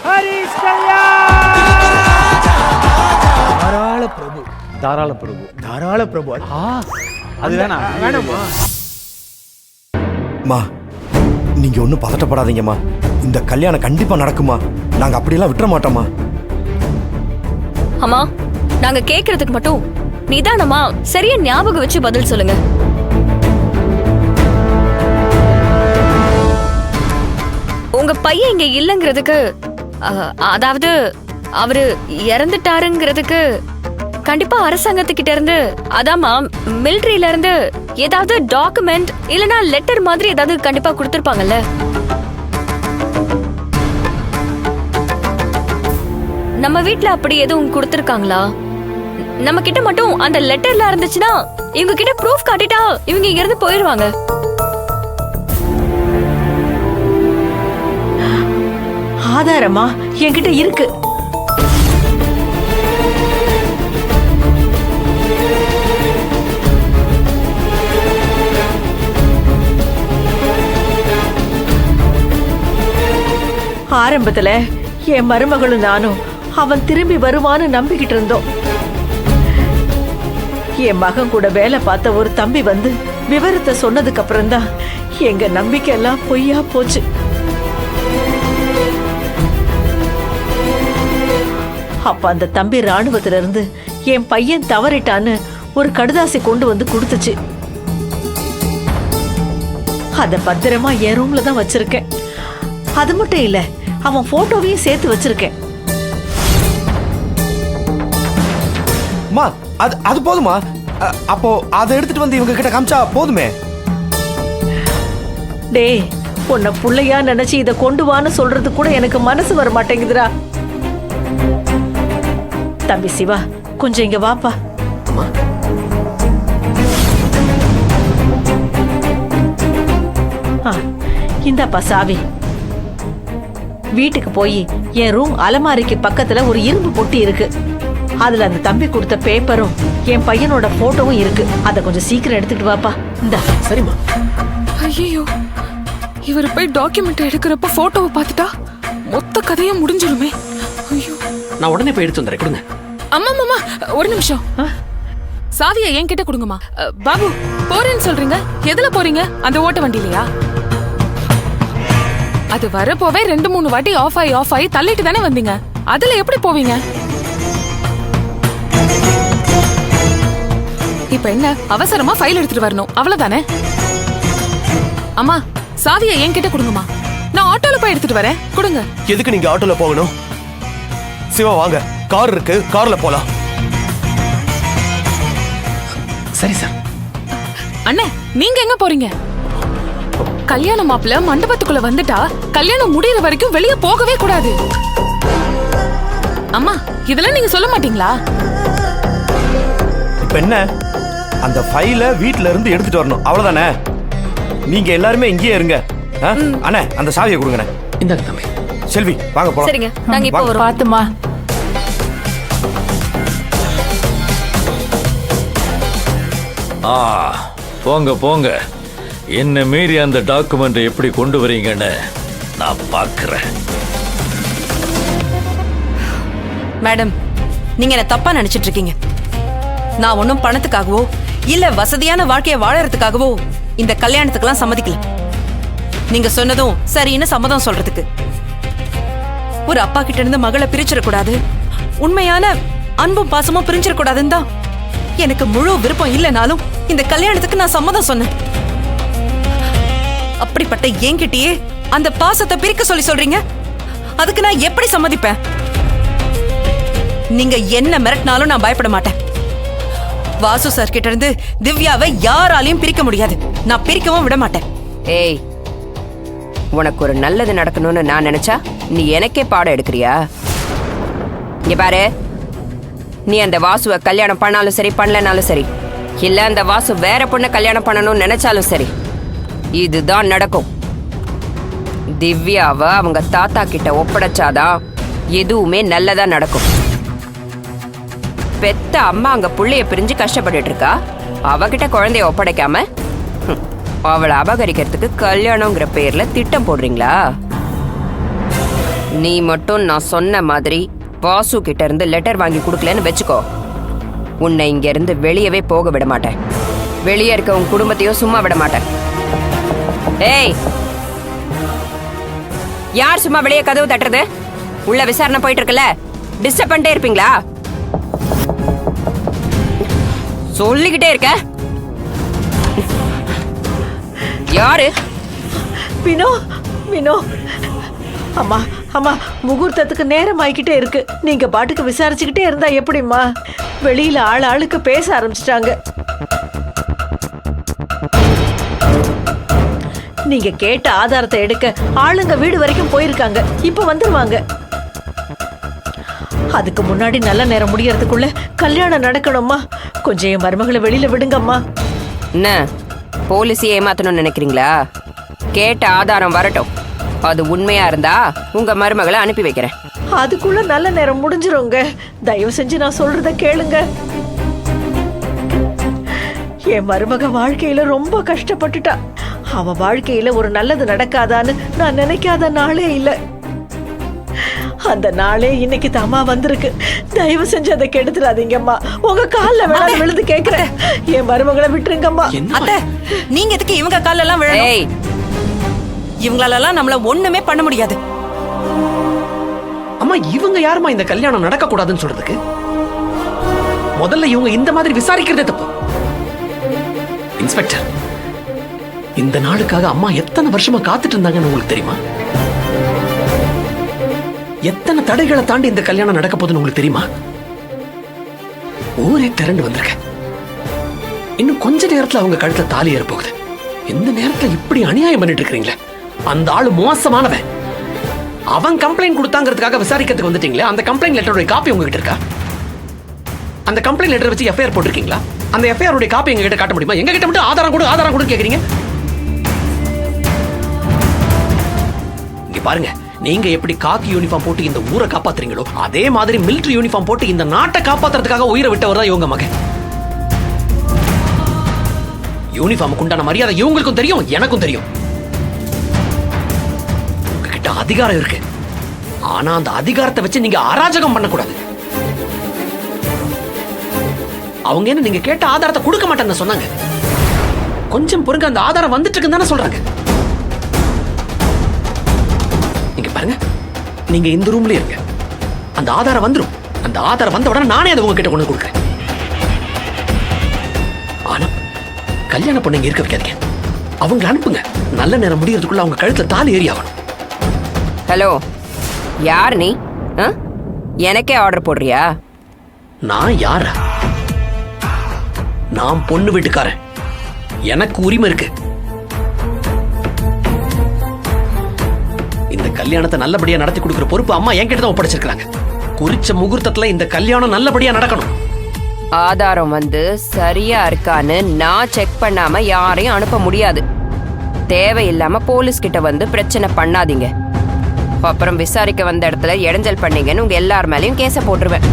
ஹரிஷ் கல்யாண். தாராள பிரபு, தாராள பிரபு. தாராள பிரபு. அது வேணாமா? மா நீங்க ஒன்றும் பதட்டப்படாதீங்கம்மா. இந்த கல்யாணம் கண்டிப்பா நடக்குமா. நாங்க அப்படியெல்லாம் விட்டுற மாட்டோமா. அம்மா, நாங்க கேக்குறதுக்கு மட்டும் நிதானமா சரியா ஞாபகம் வச்சு பதில் சொல்லுங்க. உங்க பையன் இங்க இல்லங்கிறதுக்கு, அதாவது அவரு இறந்துட்டாருங்கிறதுக்கு கண்டிப்பா அரசாங்கத்துக்கிட்ட இருந்து, அதாமா மிலிட்டரியில இருந்து ஏதாவது டாக்குமெண்ட் இல்லனா லெட்டர் மாதிரி ஏதாவது கண்டிப்பா கொடுத்திருப்பாங்கல்ல. நம்ம வீட்ல அப்படி எதுவும் கொடுத்திருக்காங்களா? நம்ம கிட்ட மட்டும் அந்த லெட்டர்ல இருந்துச்சுன்னா இவங்க கிட்ட ப்ரூஃப் காட்டிட்டா இவங்க இங்க இருந்து போயிருவாங்க. ஆதாரமா என்கிட்ட இருக்கு. ஆரம்பத்துல என் மருமகளும் நானும் அவன் திரும்பி வருவான்னு நம்பிக்கிட்டு இருந்தோம். என் மகன் கூட வேலை பார்த்த ஒரு தம்பி வந்து விவரத்தை சொன்னதுக்கு அப்புறம் தான் எங்க நம்பிக்கை எல்லாம் பொய்யா போச்சு. அப்ப அந்த தம்பி ராணுவத்துல இருந்து என் பையன் தவறிட்டான்னு ஒரு கடுதாசி கொண்டு வந்து கொடுத்துச்சு. அத பத்திரமா என் ரூம்ல தான் வச்சிருக்கேன். அது மட்டும் இல்ல, அவன் போட்டோவையும் சேர்த்து வச்சிருக்கேன். மா அது போதுமா? அப்போ அதை எடுத்துட்டு வந்து இவங்க கிட்ட காமிச்சா போதுமே. டேய், உன்னை புள்ளையா நினைச்சு இத கொண்டு வான்னு சொல்றது கூட எனக்கு மனசு வர மாட்டேங்குதுடா. தம்பி சிவா, கொஞ்சம் இங்க வாப்பா. இந்தாப்பா சாவி. வீட்டுக்கு போய் என் ரூம் அலமாரிக்கு பக்கத்துல ஒரு இரும்பு பொட்டி இருக்கு. அதுல அந்த தம்பி கொடுத்த பேப்பரும் என் பையனோட போட்டோவும் இருக்கு. அத கொஞ்சம் சீக்கிரம் எடுத்துட்டு வாப்பா. இந்தா. சரிம்மா. ஐயோ, இவர் போய் டாக்குமெண்ட் எடுக்கிறப்ப போட்டோவை பார்த்துட்டா மொத்த கதையும் முடிஞ்சிருமே. ஐயோ, நான் உடனே போய் எடுத்து வந்துறேன். கொடுங்க. அம்மா மாமா, ஒரு நிமிஷம். சாவியை என்கிட்ட கொடுங்கம்மா. பாபு, போறேன்னு சொல்றீங்க, எதுல போறீங்க? அந்த ஓட்ட வண்டியிலயா? அது வரப்போவே 2-3 வாட்டி ஆஃப் ஆகி தள்ளிட்டு தானே வந்தீங்க. அதுல எப்படி போவீங்க? இப்ப என்ன, அவசரமா ஃபைல் எடுத்துட்டு வரணும், அவ்வளவுதானே? அம்மா, சாவியை என்கிட்ட கொடுங்கம்மா. நான் ஆட்டோல போய் எடுத்துட்டு வரேன். கொடுங்க. எதுக்கு நீங்க ஆட்டோல போகணும்? சிவா வாங்க, கார் இருக்கு, கார்ல போலாம். சரி சார். அண்ணே, நீங்க எங்க போறீங்க? கல்யாண மாப்பிள்ள மண்டபத்துக்குள்ள வந்துட்டா கல்யாணம் முடியற வரைக்கும் வெளியே போகவே கூடாது. அம்மா, இதெல்லாம் நீங்க சொல்ல மாட்டீங்களா? இப்ப என்ன, அந்த ஃபைல வீட்ல இருந்து எடுத்துட்டு வரணும், அவ்வளவுதானே? நீங்க எல்லாருமே இங்கேயே இருங்க. அண்ணே, அந்த சாவியை கொடுங்க. இந்தாங்க தம்பி. செல்வி வாங்க போலாம். சரிங்க, நாங்க இப்போ வரோம். பாத்துமா. போங்க போங்க. என்ன மீறி அந்த டாக்குமெண்ட் எப்படி கொண்டு வரீங்கன்னு நான் பார்க்கிறேன். மேடம், நீங்க என்ன தப்பா நினைச்சிட்டு இருக்கீங்க. நான் ஒன்னும் பணத்துக்காகவோ இல்ல வசதியான வாழ்க்கைய வாழறதுக்காகவோ இந்த கல்யாணத்துக்கெல்லாம் சம்மதிக்கல. நீங்க சொன்னதும் சரின்னு சம்மதம் சொல்றதுக்கு. ஒரு அப்பா கிட்ட இருந்து மகளை பிரிச்சிடக்கூடாது, உண்மையான அன்பும் பாசமும் பிரிஞ்சிடக்கூடாதுன்னு தான் எனக்கு முழு விருப்பம் இல்லைனாலும் இந்த கல்யாணத்துக்கு நான் சம்மதம் சொன்னேன். அப்படிப்பட்ட என்கிட்டயே அந்த பாசத்தை பிரிக்க சொல்லி சொல்றீங்க. அதுக்கு நான் எப்படி சம்மதிப்பேன்? நீங்க என்ன மிரட்டினாலும் நான் பயப்பட மாட்டேன். வாசு சார் கிட்ட இருந்து திவ்யாவை யாராலையும் பிரிக்க முடியாது. நான் பிரிக்கவும் விட மாட்டேன். ஏய், உனக்கு ஒரு நல்லது நடக்கணும்னு நான் நினைச்சா நீ எனக்கே பாடம் எடுக்கிறியா? இங்க பாரு, நீ அந்த வாசுவை கல்யாணம் பண்ணாலும் சரி, பண்ணலனாலும் சரி, இல்ல அந்த வாசு வேற பொண்ணை கல்யாணம் பண்ணணும்னு நினைச்சாலும் சரி, இதுதான் நடக்கும். திவ்யாவை அவங்க தாத்தா கிட்ட ஒப்படைச்சாதான் எதுவுமே நல்லதா நடக்கும். பெத்த அம்மா அங்க புள்ளைய பிரிஞ்சு கஷ்டப்பட்டுட்டு இருக்கா. அவகிட்ட குழந்தைய ஒப்படைக்காம அவளை அபகரிக்கிறதுக்கு கல்யாணங்கிற பேர்ல திட்டம் போடுறீங்களா? நீ மட்டும் நான் சொன்ன மாதிரி வாசு கிட்ட இருந்து லெட்டர் வாங்கி கொடுக்கலன்னு வெச்சுக்கோ, உன்னை இங்க இருந்து வெளியவே போக விட மாட்டேன். வெளியே இருக்க உன் குடும்பத்தையும் சும்மா விட மாட்டேன். ஏய், யார் சும்மா வெளியே கதவு தட்டுறது? உள்ள விசாரணை போயிட்டு இருக்குல்ல, டிஸ்டர்ப் பண்ணிட்டே இருப்பீங்களா? சொல்லிக்கிட்டே இருக்க. யாரு? வினோ, வினோ. அம்மா, அம்மா, முகூர்த்தத்துக்கு நேரம் ஆகிக்கிட்டே இருக்கு. நீங்க பாட்டுக்கு விசாரிச்சுக்கிட்டே இருந்தா எப்படிம்மா? வெளியில ஆளுக்கு பேச ஆரம்பிச்சிட்டாங்க. நீங்க கேட்ட ஆதாரத்தை எடுக்க ஆளுங்க வீடு வரைக்கும் போயிருக்காங்க. இப்ப வந்துருவாங்க. அதுக்கு முன்னாடி நல்ல நேரம் முடியறதுக்குள்ள கல்யாணம் நடக்கணும்மா. கொஞ்சம் என் மருமகளை வெளியில விடுங்கம்மா. என்ன போலீஸையே ஏமாத்தணும்னு நினைக்கிறீங்களா? கேட்ட ஆதாரம் வரட்டும். அது உண்மையா இருந்தா உங்க மருமகளை அனுப்பி வைக்கிறேன். அதுக்குள்ள நல்ல நேரம் முடிஞ்சிருங்க. தயவு செஞ்சு நான் சொல்றத கேளுங்க. என் மருமக வாழ்க்கையில ரொம்ப கஷ்டப்பட்டுட்டா. அவ வாழ்க்கையில ஒரு நல்லது நடக்காதான்னு நான் நினைக்காத நாளே இல்ல. அந்த நாளே இன்னைக்கு தாமா வந்திருக்கு. தயவு செஞ்சு அதை கெடுத்துடாதீங்கம்மா. உங்க கால்ல வேணாம் விழுந்து கேக்குறேன். என் மருமகளை விட்டுருங்கம்மா. அத்தை, நீங்க எதுக்கு இவங்க கால்ல எல்லாம் விழணும்? ஏய், இவங்களால நம்மள ஒண்ணுமே பண்ண முடியாது. அம்மா, இவங்க யாருமா இந்த கல்யாணம் நடக்க கூடாதுன்னு சொல்றதுக்கு? முதல்ல இவங்க இந்த மாதிரி விசாரிக்கிறதே தப்பு. இன்ஸ்பெக்டர், இந்த நாளுக்காக அம்மா எத்தனை வருஷமா காத்துட்டு இருந்தாங்கன்னு உங்களுக்கு தெரியுமா? எத்தனை தடைகளை தாண்டி இந்த கல்யாணம் நடக்க போகுதுன்னு உங்களுக்கு தெரியுமா? ஊரே திரண்டு வந்திருக்க. இன்னும் கொஞ்ச நேரத்துல அவங்க கழுத்துல தாலி ஏற போகுது. இந்த நேரத்துல இப்படி அநியாயம் பண்ணிட்டு இருக்கீங்களே. அந்த ஆளு மோசமானவன். அவன் கம்ப்ளைண்ட் கொடுத்தாங்கிறதுக்காக விசாரிக்கிறதுக்கு வந்துட்டீங்களே. அந்த கம்ப்ளைண்ட் லெட்டரோட காப்பி உங்ககிட்ட இருக்கா? அந்த கம்ப்ளைண்ட் லெட்டர் வச்சு எஃப்ஐஆர் போட்டிருக்கீங்களா? அந்த எஃப்ஐஆர் காப்பி எங்க கிட்ட காட்ட முடியுமா? எங்க கிட்ட மட்டும் ஆதாரம் கொடு கேக்குறீங்க. இங்க பாருங்க, நீங்க எப்படி காக்கி யூனிஃபார்ம் போட்டு இந்த ஊரை காப்பாத்துறீங்களோ அதே மாதிரி மிலிட்டரி யூனிஃபார்ம் போட்டு இந்த நாட்டை காப்பாத்துறதுக்காக உயிரை விட்டவர் தான் இவங்க மகன். யூனிஃபார்முக்கு உண்டான மரியாதை இவங்களுக்கும் தெரியும், எனக்கும் தெரியும். உங்ககிட்ட அதிகாரம் இருக்கு. ஆனா அந்த அதிகாரத்தை வச்சு நீங்க அராஜகம் பண்ணக்கூடாது. அவங்க என்ன நீங்க கேட்ட ஆதாரத்தை கொடுக்க மாட்டேன்னு சொன்னாங்க. கொஞ்சம் பொறுங்க, அந்த ஆதாரம் வந்துட்டு இருக்குன்னு தானே சொல்றாங்க. நீங்க பாருங்க, நீங்க இந்த ரூம்லயே இருங்க. அந்த ஆதாரம் வந்துரும். அந்த ஆதாரம் வந்த உடனே நானே அதை உங்ககிட்ட கொண்டு கொடுக்குறேன். ஆனா கல்யாண பொண்ணு இங்க இருக்க வைக்காதீங்க. அவங்க அனுப்புங்க. நல்ல நேரம் முடியறதுக்குள்ள அவங்க கழுத்துல தாலி ஏறி ஆகணும். ஹலோ, யார் நீ? எனக்கே ஆர்டர் போடுறியா? நான் யாரா? நான் பொண்ணு வீட்டுக்காரன். எனக்கு உரிமை இருக்கு. இந்த கல்யாணத்தை நல்லபடியா நடத்தி கொடுக்கிற பொறுப்பு அம்மா என்கிட்ட தான் ஒப்படைச்சிருக்காங்க. குறிச்ச முகூர்த்தத்துல இந்த கல்யாணம் நல்லபடியா நடக்கணும். ஆதாரம் வந்து சரியா இருக்கான்னு நான் செக் பண்ணாம யாரையும் அனுப்ப முடியாது. தேவையில்லாம போலீஸ் கிட்ட வந்து பிரச்சனை பண்ணாதீங்க. அப்புறம் விசாரிக்க வந்த இடத்துல இடைஞ்சல் பண்ணீங்கன்னு உங்க எல்லார் மேலயும் கேஸ போட்டுருவேன்.